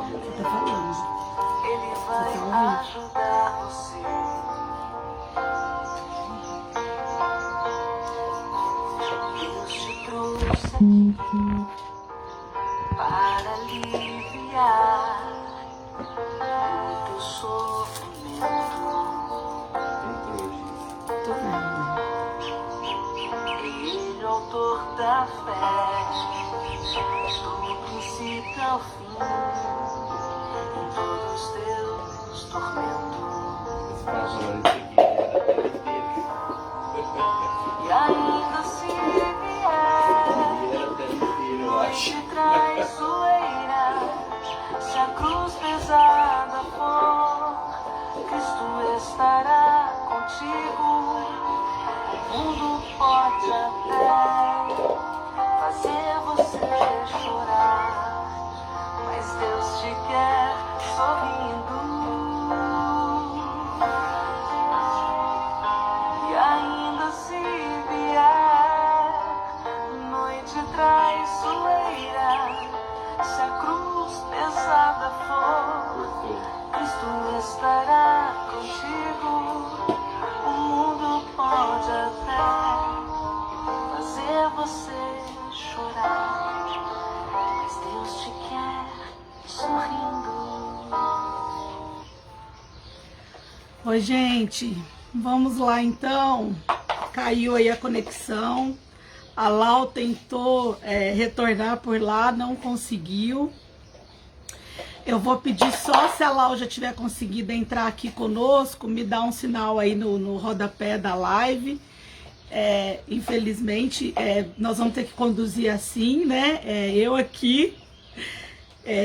Você tá falando. Ele vai Você tá ajudar você. Deus te trouxe aqui para aliviar o teu sofrimento. Tô vendo. Ele é o autor da fé, do princípio ao fim, em todos os teus tormentos. E ainda se vier noite traiçoeira, se a cruz pesada for, Cristo estará contigo. O mundo pode até fazer você chorar, mas Deus te quer sorrindo. E ainda se vier noite traiçoeira, se a cruz pesada for, Cristo estará contigo. O mundo pode até fazer você chorar, mas Deus te quer sorrindo. Oi, gente. Vamos lá, então. Caiu aí a conexão. A Lau tentou retornar por lá, não conseguiu. Eu vou pedir só se a Lau já tiver conseguido entrar aqui conosco, me dá um sinal aí no rodapé da live. Infelizmente, nós vamos ter que conduzir assim, né? Eu aqui,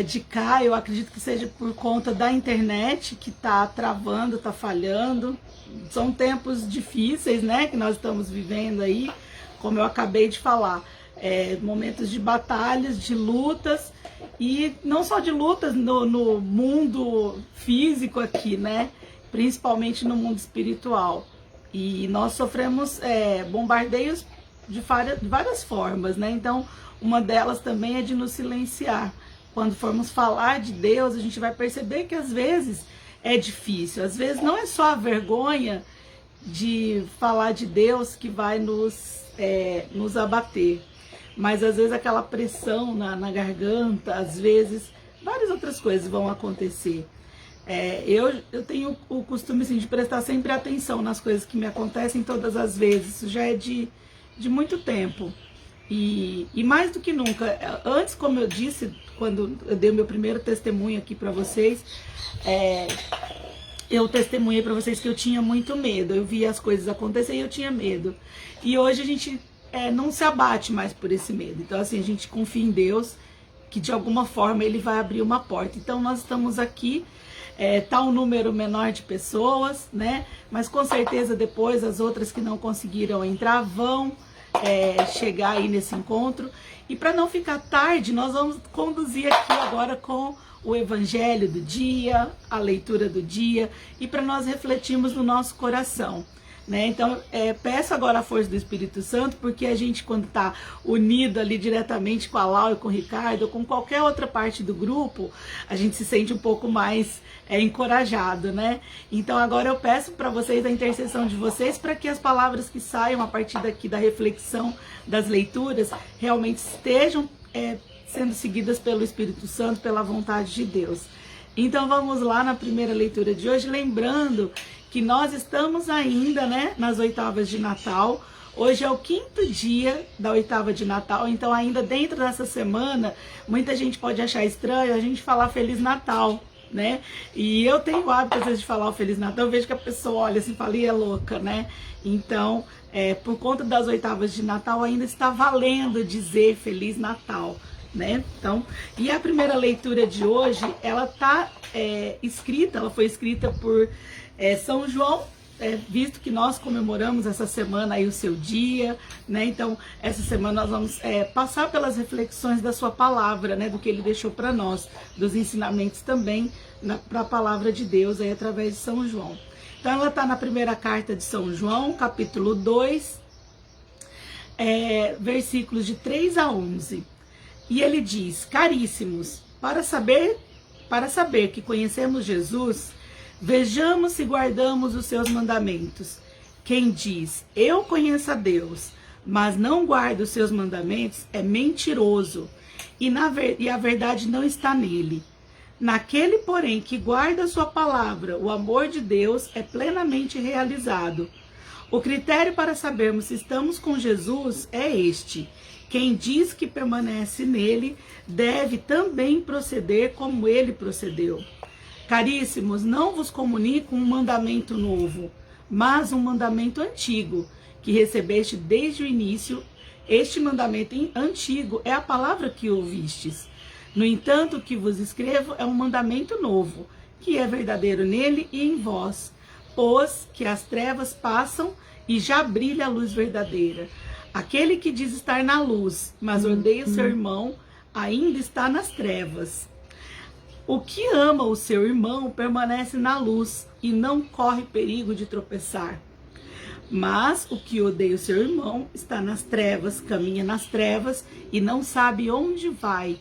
de cá, eu acredito que seja por conta da internet que tá travando, tá falhando. São tempos difíceis, né? Que nós estamos vivendo aí, como eu acabei de falar. Momentos de batalhas, de lutas, e não só de lutas no mundo físico aqui, né? Principalmente no mundo espiritual. E nós sofremos bombardeios de várias formas, né? Então, uma delas também é de nos silenciar. Quando formos falar de Deus, a gente vai perceber que às vezes é difícil. Às vezes não é só a vergonha de falar de Deus que vai nos abater, mas às vezes aquela pressão na garganta, às vezes várias outras coisas vão acontecer. Eu tenho o costume assim, de prestar sempre atenção nas coisas que me acontecem todas as vezes. Isso já é de muito tempo. E mais do que nunca, antes, como eu disse, quando eu dei o meu primeiro testemunho aqui para vocês, eu testemunhei para vocês que eu tinha muito medo. Eu via as coisas acontecerem e eu tinha medo. E hoje a gente não se abate mais por esse medo. Então, assim, a gente confia em Deus, que de alguma forma Ele vai abrir uma porta. Então, nós estamos aqui, tá um número menor de pessoas, né? Mas com certeza depois as outras que não conseguiram entrar vão chegar aí nesse encontro. E para não ficar tarde, nós vamos conduzir aqui agora com o Evangelho do dia, a leitura do dia, e para nós refletirmos no nosso coração, né? Então, peço agora a força do Espírito Santo, porque a gente, quando está unido ali diretamente com a Lau e com o Ricardo, ou com qualquer outra parte do grupo, a gente se sente um pouco mais encorajado, né? Então, agora eu peço para vocês a intercessão de vocês, para que as palavras que saiam a partir daqui da reflexão, das leituras, realmente estejam sendo seguidas pelo Espírito Santo, pela vontade de Deus. Então, vamos lá na primeira leitura de hoje, lembrando que nós estamos ainda, né, nas oitavas de Natal. Hoje é o 5º dia da oitava de Natal, então ainda dentro dessa semana, muita gente pode achar estranho a gente falar Feliz Natal, né? E eu tenho o hábito, às vezes, de falar o Feliz Natal, eu vejo que a pessoa olha assim e fala, e é louca, né? Então, por conta das oitavas de Natal, ainda está valendo dizer Feliz Natal, né? Então, e a primeira leitura de hoje, ela foi escrita por São João, visto que nós comemoramos essa semana aí o seu dia, né? Então, essa semana nós vamos passar pelas reflexões da sua palavra, né? Do que ele deixou para nós, dos ensinamentos também para a palavra de Deus aí através de São João. Então, ela está na primeira carta de São João, capítulo 2, versículos de 3 a 11. E ele diz: caríssimos, para saber para saber que conhecemos Jesus, vejamos se guardamos os seus mandamentos. Quem diz, eu conheço a Deus, mas não guarda os seus mandamentos, é mentiroso, e a verdade não está nele. Naquele, porém, que guarda a sua palavra, o amor de Deus é plenamente realizado. O critério para sabermos se estamos com Jesus é este: quem diz que permanece nele deve também proceder como ele procedeu. Caríssimos, não vos comunico um mandamento novo, mas um mandamento antigo, que recebeste desde o início. Este mandamento antigo é a palavra que ouvistes. No entanto, o que vos escrevo é um mandamento novo, que é verdadeiro nele e em vós, pois que as trevas passam e já brilha a luz verdadeira. Aquele que diz estar na luz, mas odeia o seu irmão, ainda está nas trevas. O que ama o seu irmão permanece na luz e não corre perigo de tropeçar. Mas o que odeia o seu irmão está nas trevas, caminha nas trevas e não sabe onde vai,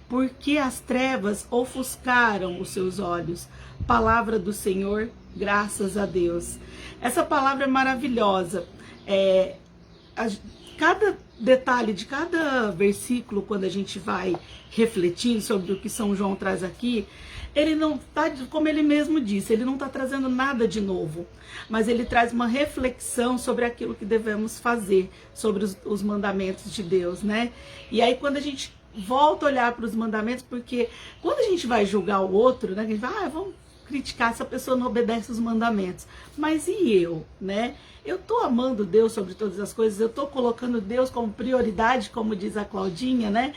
porque as trevas ofuscaram os seus olhos. Palavra do Senhor, graças a Deus. Essa palavra é maravilhosa. Cada detalhe de cada versículo, quando a gente vai refletindo sobre o que São João traz aqui, ele não está, como ele mesmo disse, ele não está trazendo nada de novo, mas ele traz uma reflexão sobre aquilo que devemos fazer, sobre os mandamentos de Deus, né? E aí quando a gente volta a olhar para os mandamentos, porque quando a gente vai julgar o outro, né, a gente vai, vamos criticar se a pessoa não obedece os mandamentos, mas e eu, né? Eu estou amando Deus sobre todas as coisas, eu estou colocando Deus como prioridade, como diz a Claudinha, né?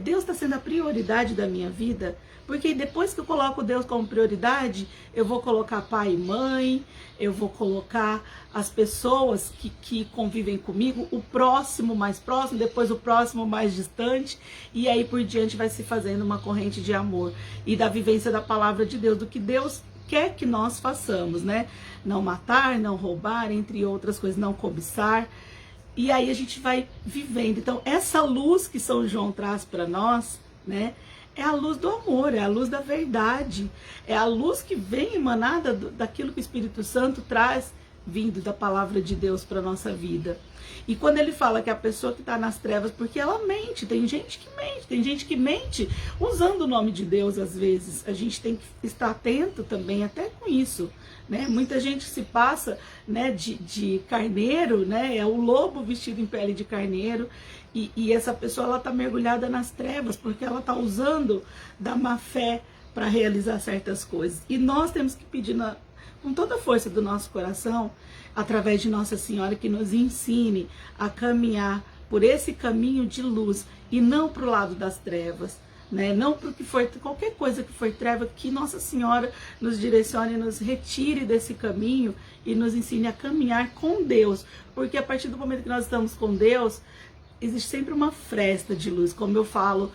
Deus está sendo a prioridade da minha vida, porque depois que eu coloco Deus como prioridade, eu vou colocar pai e mãe, eu vou colocar as pessoas que convivem comigo, o próximo mais próximo, depois o próximo mais distante, e aí por diante vai se fazendo uma corrente de amor e da vivência da palavra de Deus, do que Deus quer que nós façamos, né? Não matar, não roubar, entre outras coisas, não cobiçar. E aí a gente vai vivendo. Então, essa luz que São João traz para nós, né? É a luz do amor, é a luz da verdade. É a luz que vem emanada daquilo que o Espírito Santo traz, vindo da palavra de Deus para a nossa vida. E quando ele fala que a pessoa que está nas trevas, porque ela mente, tem gente que mente usando o nome de Deus às vezes. A gente tem que estar atento também até com isso, né? Muita gente se passa, né, de carneiro, né? É o lobo vestido em pele de carneiro, e essa pessoa ela está mergulhada nas trevas, porque ela está usando da má fé para realizar certas coisas. E nós temos que pedir com toda a força do nosso coração, através de Nossa Senhora, que nos ensine a caminhar por esse caminho de luz e não para o lado das trevas, né? Não para o que for, qualquer coisa que for treva, que Nossa Senhora nos direcione, nos retire desse caminho e nos ensine a caminhar com Deus, porque a partir do momento que nós estamos com Deus, existe sempre uma fresta de luz, como eu falo,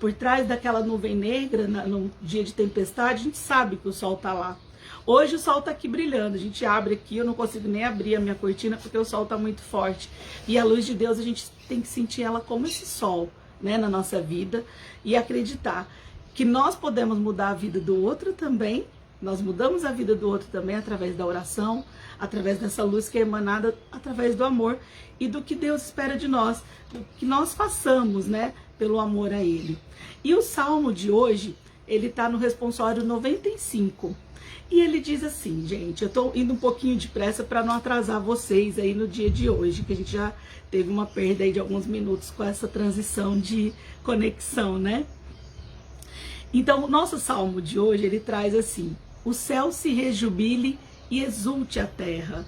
por trás daquela nuvem negra, num dia de tempestade, a gente sabe que o sol está lá. Hoje o sol está aqui brilhando, a gente abre aqui, eu não consigo nem abrir a minha cortina porque o sol está muito forte. E a luz de Deus, a gente tem que sentir ela como esse sol, né, na nossa vida, e acreditar que nós podemos mudar a vida do outro também. Nós mudamos a vida do outro também através da oração, através dessa luz que é emanada através do amor e do que Deus espera de nós, o que nós façamos, né, pelo amor a Ele. E o salmo de hoje, ele está no responsório 95. E ele diz assim, gente, eu tô indo um pouquinho depressa para não atrasar vocês aí no dia de hoje, que a gente já teve uma perda aí de alguns minutos com essa transição de conexão, né? Então, o nosso salmo de hoje, ele traz assim: o céu se rejubile e exulte a terra.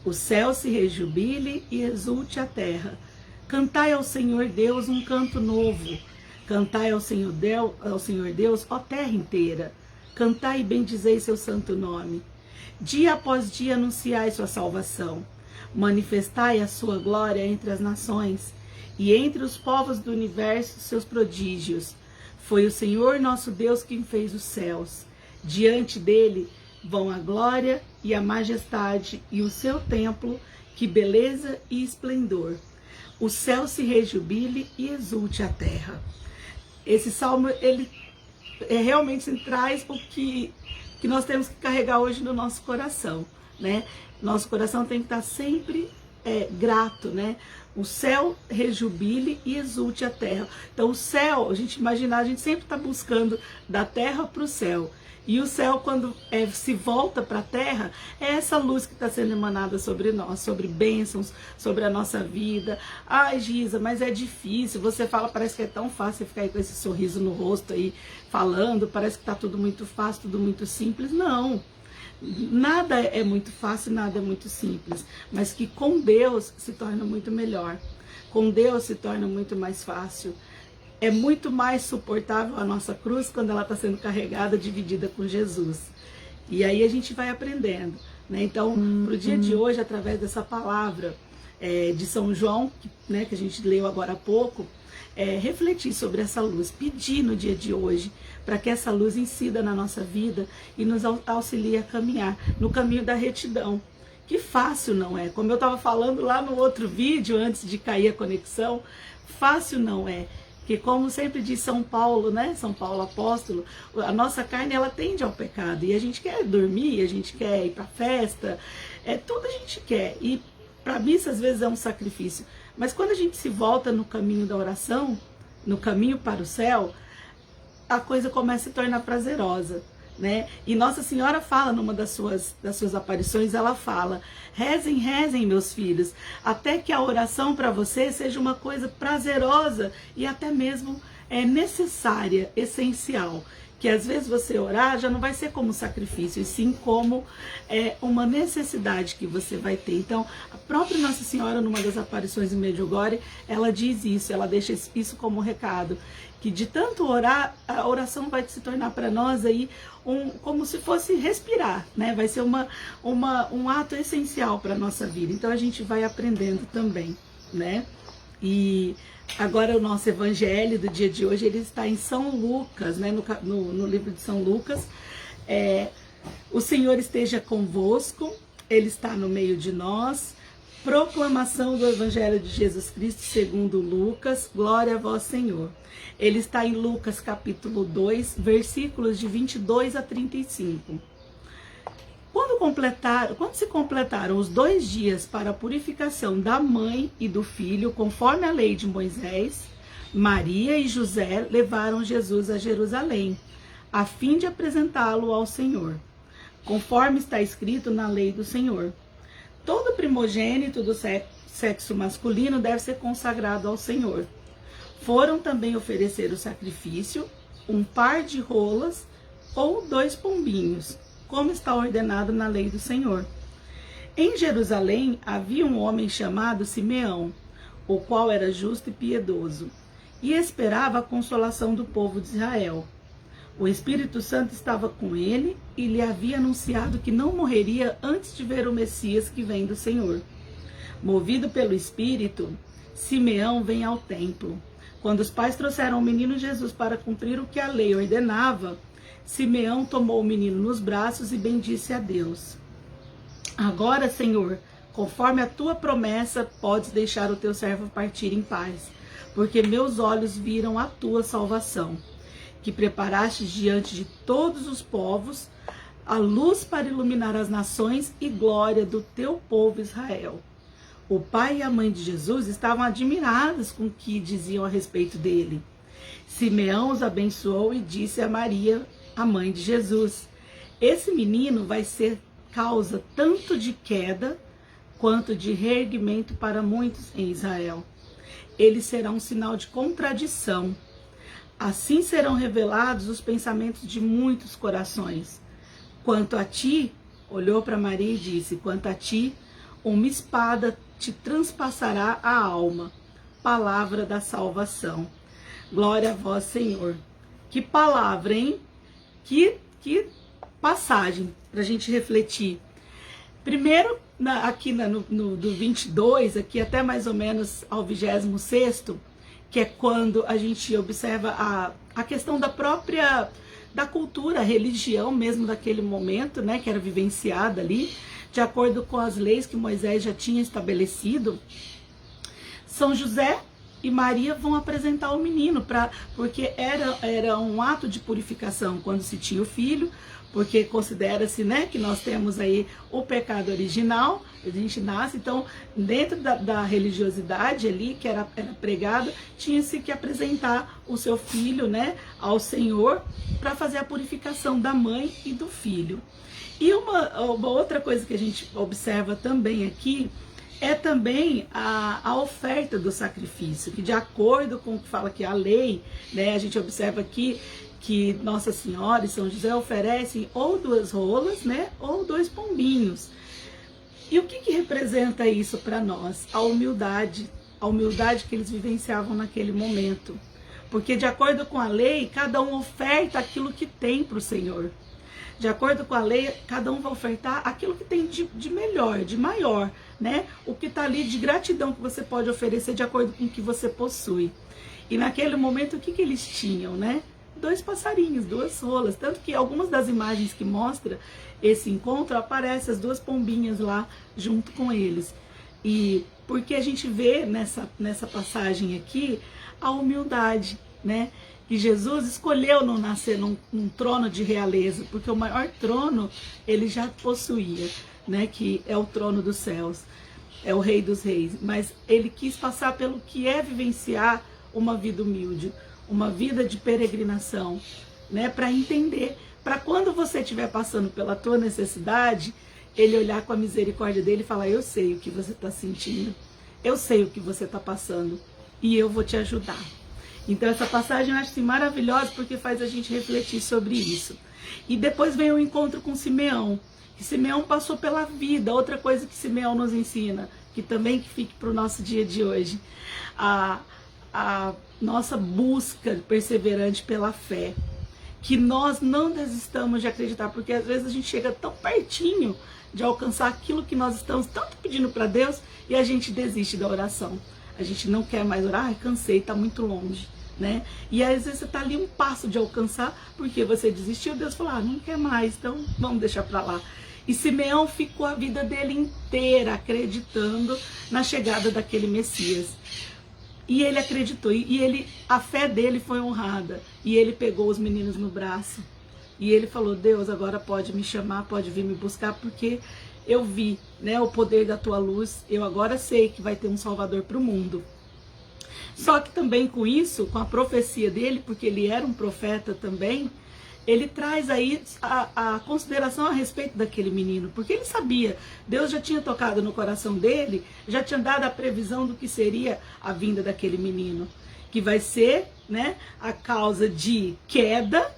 O céu se rejubile e exulte a terra. Cantai ao Senhor Deus um canto novo. Cantai ao Senhor Deus, ó terra inteira. Cantai e bendizei seu santo nome. Dia após dia anunciai sua salvação. Manifestai a sua glória entre as nações e entre os povos do universo seus prodígios. Foi o Senhor nosso Deus quem fez os céus. Diante dele vão a glória e a majestade e o seu templo, que beleza e esplendor. O céu se rejubile e exulte a terra. Esse salmo, realmente traz o que nós temos que carregar hoje no nosso coração, né? Nosso coração tem que estar sempre grato, né? O céu rejubile e exulte a terra. Então o céu, a gente imaginar, a gente sempre está buscando da terra para o céu. E o céu, quando se volta para a terra, é essa luz que está sendo emanada sobre nós, sobre bênçãos, sobre a nossa vida. Ai, Giza, mas é difícil. Você fala, parece que é tão fácil ficar aí com esse sorriso no rosto aí, falando, parece que está tudo muito fácil, tudo muito simples. Não, nada é muito fácil, nada é muito simples. Mas que com Deus se torna muito melhor. Com Deus se torna muito mais fácil. É muito mais suportável a nossa cruz quando ela está sendo carregada, dividida com Jesus. E aí a gente vai aprendendo, né? Então, para o dia de hoje, através dessa palavra de São João, que a gente leu agora há pouco, refletir sobre essa luz, pedir no dia de hoje, para que essa luz incida na nossa vida e nos auxilie a caminhar no caminho da retidão. Que fácil não é. Como eu estava falando lá no outro vídeo, antes de cair a conexão, fácil não é. Que como sempre diz São Paulo, né? São Paulo apóstolo, a nossa carne ela tende ao pecado. E a gente quer dormir, a gente quer ir para festa, tudo a gente quer. E para missa às vezes é um sacrifício. Mas quando a gente se volta no caminho da oração, no caminho para o céu, a coisa começa a se tornar prazerosa, né? E Nossa Senhora fala numa das suas aparições, ela fala: rezem, rezem, meus filhos, até que a oração para você seja uma coisa prazerosa e até mesmo necessária, essencial. Que às vezes você orar já não vai ser como sacrifício, e sim como uma necessidade que você vai ter. Então, a própria Nossa Senhora, numa das aparições em Medjugorje, ela diz isso, ela deixa isso como recado, que de tanto orar, a oração vai se tornar para nós aí como se fosse respirar, né? Vai ser um ato essencial para a nossa vida. Então a gente vai aprendendo também, né? E agora o nosso evangelho do dia de hoje, ele está em São Lucas, né? No livro de São Lucas. O Senhor esteja convosco, Ele está no meio de nós. Proclamação do Evangelho de Jesus Cristo segundo Lucas. Glória a vós, Senhor. Ele está em Lucas capítulo 2, versículos de 22 a 35. Quando se completaram os 2 dias para a purificação da mãe e do filho, conforme a lei de Moisés, Maria e José levaram Jesus a Jerusalém, a fim de apresentá-lo ao Senhor, conforme está escrito na lei do Senhor. Todo primogênito do sexo masculino deve ser consagrado ao Senhor. Foram também oferecer o sacrifício, um par de rolas ou 2 pombinhos, como está ordenado na lei do Senhor. Em Jerusalém havia um homem chamado Simeão, o qual era justo e piedoso, e esperava a consolação do povo de Israel. O Espírito Santo estava com ele e lhe havia anunciado que não morreria antes de ver o Messias que vem do Senhor. Movido pelo Espírito, Simeão vem ao templo. Quando os pais trouxeram o menino Jesus para cumprir o que a lei ordenava, Simeão tomou o menino nos braços e bendisse a Deus. Agora, Senhor, conforme a tua promessa, podes deixar o teu servo partir em paz, porque meus olhos viram a tua salvação, que preparaste diante de todos os povos, a luz para iluminar as nações e glória do teu povo Israel. O pai e a mãe de Jesus estavam admirados com o que diziam a respeito dele. Simeão os abençoou e disse a Maria, a mãe de Jesus: esse menino vai ser causa tanto de queda quanto de reerguimento para muitos em Israel. Ele será um sinal de contradição. Assim serão revelados os pensamentos de muitos corações. Quanto a ti, olhou para Maria e disse: quanto a ti, uma espada te transpassará a alma. Palavra da salvação. Glória a vós, Senhor. Que palavra, hein? Que passagem para a gente refletir. Primeiro, aqui do 22, aqui até mais ou menos ao 26º, que é quando a gente observa a questão da cultura, a religião mesmo daquele momento, né, que era vivenciada ali, de acordo com as leis que Moisés já tinha estabelecido. São José e Maria vão apresentar o menino, porque era um ato de purificação quando se tinha o filho, porque considera-se, né, que nós temos aí o pecado original, a gente nasce, então dentro da religiosidade ali que era pregada, tinha-se que apresentar o seu filho, né, ao Senhor para fazer a purificação da mãe e do filho. E uma outra coisa que a gente observa também aqui é também a oferta do sacrifício, que de acordo com o que fala aqui a lei, né, a gente observa aqui que Nossa Senhora e São José oferecem ou 2 rolas, né, ou 2 pombinhos. E o que representa isso para nós? A humildade que eles vivenciavam naquele momento. Porque de acordo com a lei, cada um oferta aquilo que tem para o Senhor. De acordo com a lei, cada um vai ofertar aquilo que tem de melhor, de maior, né? O que está ali de gratidão que você pode oferecer de acordo com o que você possui. E naquele momento, o que eles tinham, né? 2 passarinhos, 2 rolas. Tanto que algumas das imagens que mostra esse encontro, aparecem as 2 pombinhas lá junto com eles. E porque a gente vê nessa passagem aqui a humildade, né? Que Jesus escolheu não nascer num trono de realeza, porque o maior trono ele já possuía, né? Que é o trono dos céus, é o Rei dos Reis. Mas ele quis passar pelo que é vivenciar uma vida humilde, uma vida de peregrinação, né? Para entender, para quando você estiver passando pela tua necessidade, ele olhar com a misericórdia dele e falar: eu sei o que você está sentindo, eu sei o que você está passando e eu vou te ajudar. Então essa passagem eu acho assim, maravilhosa, porque faz a gente refletir sobre isso. E depois vem o encontro com Simeão, que Simeão passou pela vida. Outra coisa que Simeão nos ensina, que também que fique para o nosso dia de hoje, a nossa busca perseverante pela fé, que nós não desistamos de acreditar, porque às vezes a gente chega tão pertinho de alcançar aquilo que nós estamos tanto pedindo para Deus e a gente desiste da oração. A gente não quer mais orar, ai, cansei, está muito longe, né? E às vezes você está ali um passo de alcançar, porque você desistiu, Deus falou: não quer mais, então vamos deixar para lá. E Simeão ficou a vida dele inteira acreditando na chegada daquele Messias. E ele acreditou, e a fé dele foi honrada. E ele pegou os meninos no braço. E ele falou: Deus, agora pode me chamar, pode vir me buscar, porque eu vi, né, o poder da tua luz. Eu agora sei que vai ter um Salvador para o mundo. Só que também com isso, com a profecia dele, porque ele era um profeta também, ele traz aí a consideração a respeito daquele menino, porque ele sabia, Deus já tinha tocado no coração dele, já tinha dado a previsão do que seria a vinda daquele menino, que vai ser, né, a causa de queda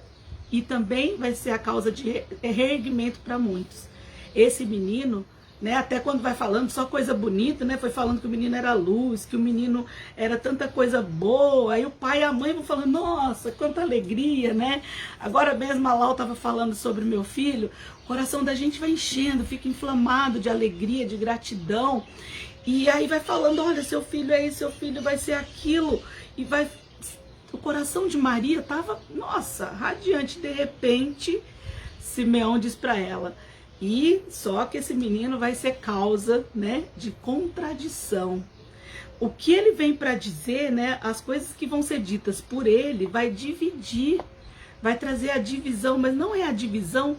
e também vai ser a causa de reerguimento para muitos. Esse menino, né, até quando vai falando só coisa bonita, né, foi falando que o menino era luz, que o menino era tanta coisa boa, aí o pai e a mãe vão falando: nossa, quanta alegria, né? Agora mesmo a Lau estava falando sobre o meu filho, o coração da gente vai enchendo, fica inflamado de alegria, de gratidão, e aí vai falando: olha, seu filho é isso, seu filho vai ser aquilo, e vai... O coração de Maria estava, nossa, radiante. De repente, Simeão diz para ela: e só que esse menino vai ser causa, né, de contradição. O que ele vem para dizer, né, as coisas que vão ser ditas por ele, vai dividir, vai trazer a divisão, mas não é a divisão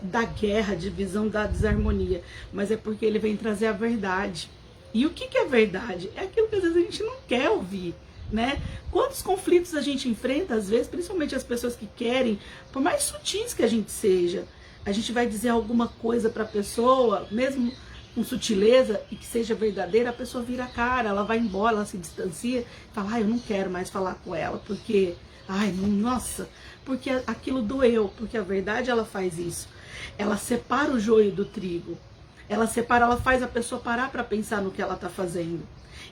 da guerra, a divisão da desarmonia, mas é porque ele vem trazer a verdade. E o que é verdade? É aquilo que às vezes a gente não quer ouvir, né? Quantos conflitos a gente enfrenta, às vezes, principalmente as pessoas que querem, por mais sutis que a gente seja, a gente vai dizer alguma coisa para a pessoa, mesmo com sutileza, e que seja verdadeira, a pessoa vira a cara, ela vai embora, ela se distancia, fala: eu não quero mais falar com ela, porque, nossa, porque aquilo doeu, porque a verdade ela faz isso. Ela separa o joio do trigo, ela faz a pessoa parar para pensar no que ela está fazendo.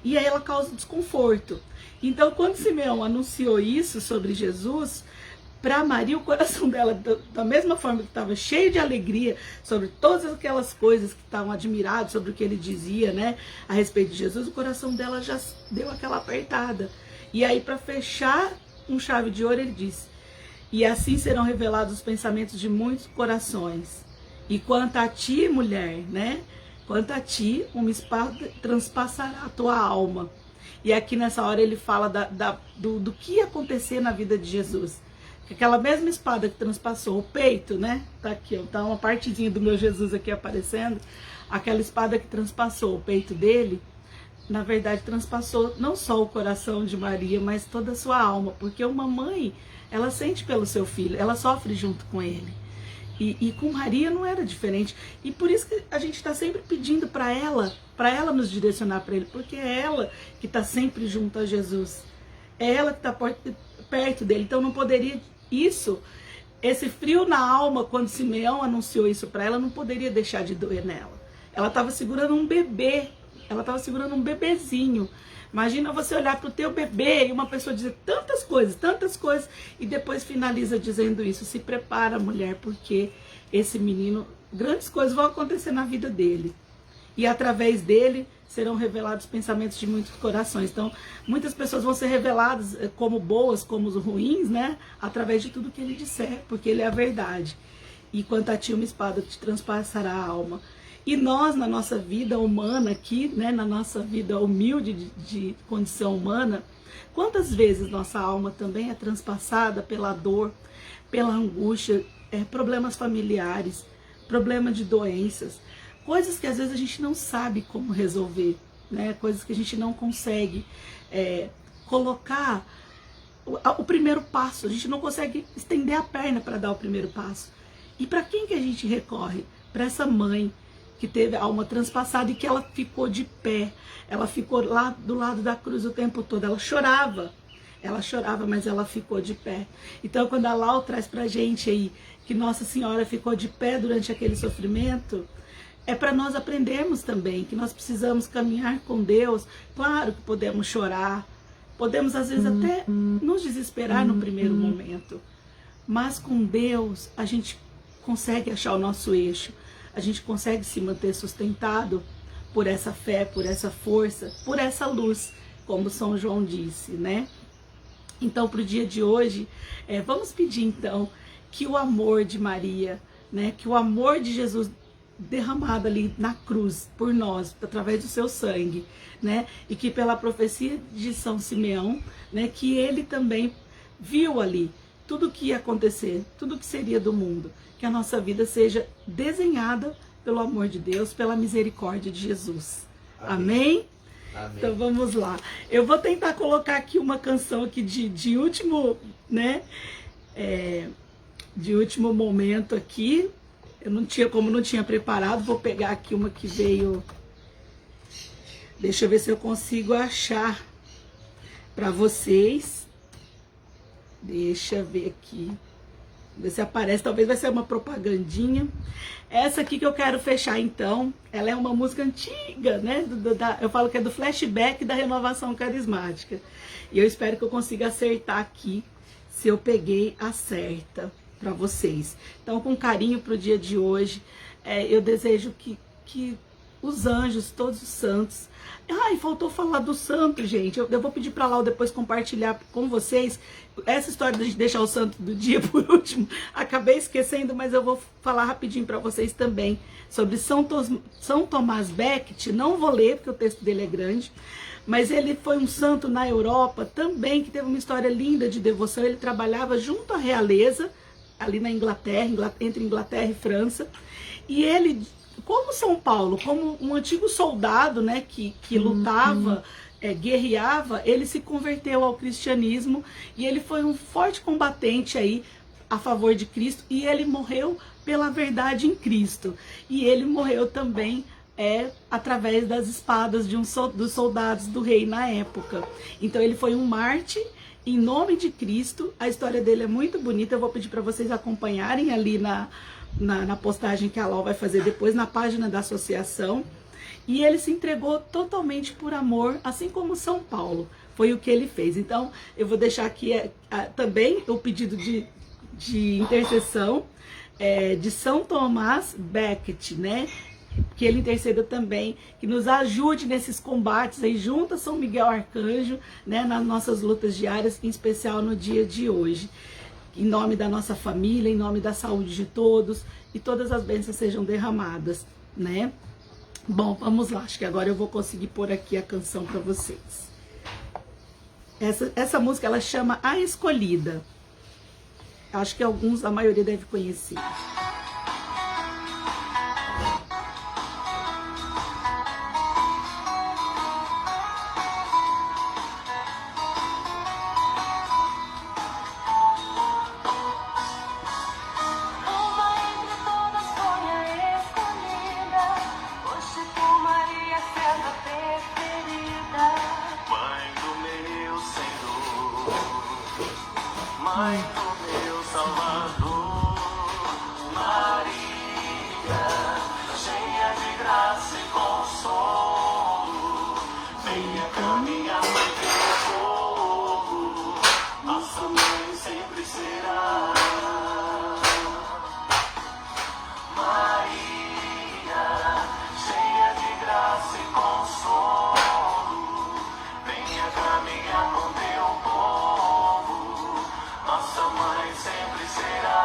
E aí ela causa desconforto. Então, quando Simeão anunciou isso sobre Jesus, para Maria, o coração dela, da mesma forma que estava cheio de alegria sobre todas aquelas coisas que estavam admirados sobre o que ele dizia, né, a respeito de Jesus, o coração dela já deu aquela apertada. E aí, para fechar com chave de ouro, ele disse: e assim serão revelados os pensamentos de muitos corações. E quanto a ti, mulher, né, quanto a ti, uma espada transpassará a tua alma. E aqui nessa hora ele fala do que ia acontecer na vida de Jesus. Aquela mesma espada que transpassou o peito, né? Tá aqui, ó, tá uma partezinha do meu Jesus aqui aparecendo. Aquela espada que transpassou o peito dele, na verdade transpassou não só o coração de Maria, mas toda a sua alma. Porque uma mãe, ela sente pelo seu filho, ela sofre junto com ele. E com Maria não era diferente. E por isso que a gente está sempre pedindo para ela nos direcionar para ele, porque é ela que está sempre junto a Jesus. É ela que está perto dele. Então não poderia esse frio na alma, quando Simeão anunciou isso para ela, não poderia deixar de doer nela. Ela estava segurando um bebê, ela estava segurando um bebezinho. Imagina você olhar para o teu bebê e uma pessoa dizer tantas coisas, e depois finaliza dizendo isso. Se prepara, mulher, porque esse menino, grandes coisas vão acontecer na vida dele. E através dele serão revelados pensamentos de muitos corações. Então, muitas pessoas vão ser reveladas como boas, como ruins, né? Através de tudo que ele disser, porque ele é a verdade. E quanto a ti, uma espada te transpassará a alma. E nós, na nossa vida humana aqui, né, na nossa vida humilde de condição humana, quantas vezes nossa alma também é transpassada pela dor, pela angústia, problemas familiares, problemas de doenças, coisas que às vezes a gente não sabe como resolver, né, coisas que a gente não consegue colocar o primeiro passo, a gente não consegue estender a perna para dar o primeiro passo. E para quem que a gente recorre? Para essa mãe que teve a alma transpassada e que ela ficou de pé, ela ficou lá do lado da cruz o tempo todo, ela chorava, mas ela ficou de pé. Então quando a Lau traz pra gente aí que Nossa Senhora ficou de pé durante aquele sofrimento, é para nós aprendermos também que nós precisamos caminhar com Deus. Claro que podemos chorar, podemos às vezes até nos desesperar no primeiro momento, mas com Deus a gente consegue achar o nosso eixo. A gente consegue se manter sustentado por essa fé, por essa força, por essa luz, como São João disse, né? Então, para o dia de hoje, vamos pedir então que o amor de Maria, né, que o amor de Jesus derramado ali na cruz por nós, através do seu sangue, né, e que pela profecia de São Simeão, né, que ele também viu ali tudo o que ia acontecer, tudo o que seria do mundo, que a nossa vida seja desenhada pelo amor de Deus, pela misericórdia de Jesus. Amém? Amém? Então vamos lá. Eu vou tentar colocar aqui uma canção aqui de último, né? De último momento aqui. Eu não tinha, como não tinha preparado, vou pegar aqui uma que veio. Deixa eu ver se eu consigo achar para vocês. Deixa eu ver aqui. Ver se aparece, talvez vai ser uma propagandinha. Essa aqui que eu quero fechar então, ela é uma música antiga, né? Eu falo que é do flashback da renovação carismática. E eu espero que eu consiga acertar aqui, se eu peguei a certa para vocês. Então, com carinho para o dia de hoje, eu desejo que os anjos, todos os santos... Ai, faltou falar do santo, gente. Eu vou pedir para lá depois compartilhar com vocês essa história de deixar o santo do dia por último. Acabei esquecendo, mas eu vou falar rapidinho para vocês também sobre São Tomás Becket. Não vou ler, porque o texto dele é grande, mas ele foi um santo na Europa também, que teve uma história linda de devoção. Ele trabalhava junto à realeza, ali na Inglaterra, entre Inglaterra e França, e ele... Como São Paulo, como um antigo soldado, né, que lutava, guerreava, ele se converteu ao cristianismo e ele foi um forte combatente aí a favor de Cristo, e ele morreu pela verdade em Cristo. E ele morreu também através das espadas dos soldados do rei na época. Então ele foi um mártir em nome de Cristo. A história dele é muito bonita, eu vou pedir para vocês acompanharem ali na postagem que a Lau vai fazer depois, na página da associação. E ele se entregou totalmente por amor, assim como São Paulo. Foi o que ele fez. Então, eu vou deixar aqui também o pedido de intercessão de São Tomás Becket, né? Que ele interceda também, que nos ajude nesses combates aí, junto a São Miguel Arcanjo, né? Nas nossas lutas diárias, em especial no dia de hoje. Em nome da nossa família, em nome da saúde de todos, e todas as bênçãos sejam derramadas, né? Bom, vamos lá, acho que agora eu vou conseguir pôr aqui a canção para vocês. Essa música ela chama A Escolhida. Acho que a maioria deve conhecer. Mãe do meu Salvador, Maria, cheia de graça e consolo, venha caminhar no teu povo, nossa mãe sempre será. Maria, cheia de graça e consolo, venha caminhar com teu povo, nossa mãe sempre será.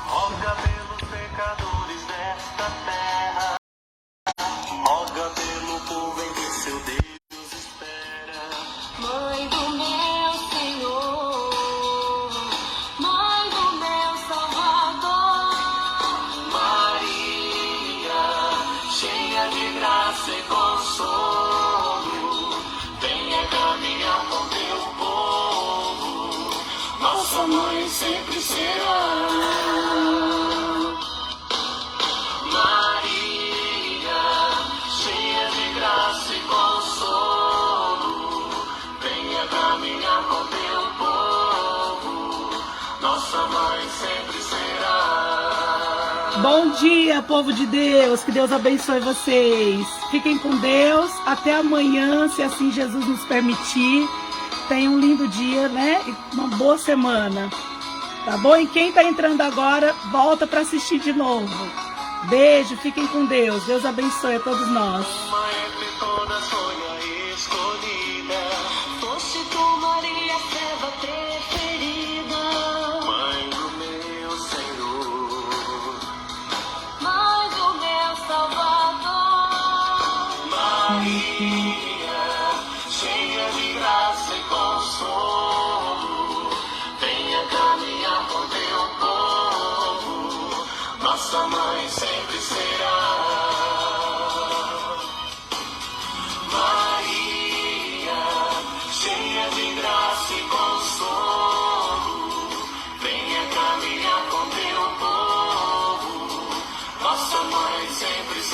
Roga pelos pecadores desta terra, roga pelo povo em que seu Deus espera. Mãe do meu Senhor, Mãe do meu Salvador, Maria, cheia de graça e consolo, venha caminhar com teu povo, nossa mãe sempre será. Maria, cheia de graça e consolo, venha caminhar com teu povo, nossa mãe sempre será. Bom dia, povo de Deus, que Deus abençoe vocês. Fiquem com Deus, até amanhã, se assim Jesus nos permitir. Tenham um lindo dia, né? E uma boa semana. Tá bom? E quem tá entrando agora, volta para assistir de novo. Beijo, fiquem com Deus. Deus abençoe a todos nós. Uma entre todas foi a escolhida, foste tu, Maria, serva preferida, mãe do meu Senhor. Mãe do meu Salvador, Maria, cheia de graça e consolo, venha caminhar com teu povo, nossa mãe sempre será. Maria, cheia de graça e consolo, venha caminhar com teu povo, nossa mãe sempre será.